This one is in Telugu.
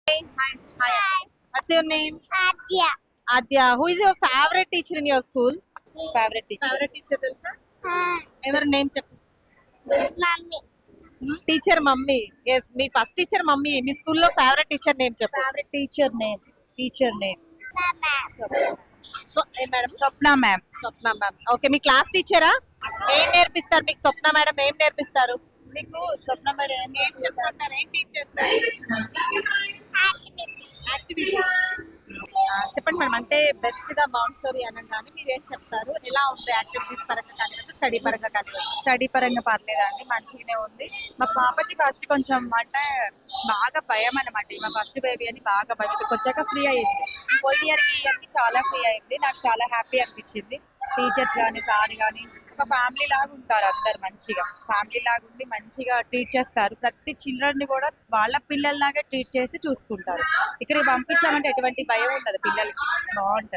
Hi. Hi. What's your name? Adya. Adya. Who is your favorite teacher in your school? Favourite teacher Favorite teacher తెలుసా? Uh, ఎవరి నేమ్ చెప్పు. Mummy. Teacher mummy. ఎస్ మీ ఫస్ట్ టీచర్ మమ్మీ. మీ స్కూల్లో ఫేవరెట్ టీచర్ నేమ్ చెప్పు. Favourite teacher name Mama. So madam Swapna ma'am. Swapna ma'am. Okay మీ క్లాస్ టీచరా? ఏం నేర్పిస్తారు మీకు స్వప్న మేడం? ఏం నేర్పిస్తారు? మీకు స్వప్న మేడం ఏం చెప్తుంటారు? ఏం టీచ్ చేస్తారు? యాక్టివిటీ. చెప్పండి మేడం, అంటే బెస్ట్ గా మాంట్సరీ అనగానే మీరు ఏం చెప్తారు? ఎలా ఉంది యాక్టివిటీస్ పరంగా కానివచ్చు, స్టడీ పరంగా కానివచ్చు? స్టడీ పరంగా పర్లేదండి, మంచిగానే ఉంది. మా పాపకి ఫస్ట్ కొంచెం అంటే బాగా భయం అనమాట. మా ఫస్ట్ బేబీ అని బాగా భయం. ఇక్కడికి వచ్చాక ఫ్రీ అయ్యింది. పోయిన ఇయర్కి చాలా ఫ్రీ అయింది. నాకు చాలా హ్యాపీ అనిపించింది. టీచర్స్ కానీ సార్ కానీ ఒక ఫ్యామిలీ లాగా ఉంటారు. అందరు మంచిగా ఫ్యామిలీ లాగా ఉండి మంచిగా ట్రీట్ చేస్తారు. ప్రతి చిల్డ్రన్ ని కూడా వాళ్ళ పిల్లల్లాగే ట్రీట్ చేసి చూసుకుంటారు. ఇక్కడికి పంపించామంటే ఎటువంటి భయం ఉండదు పిల్లలకి. బాగుంటది.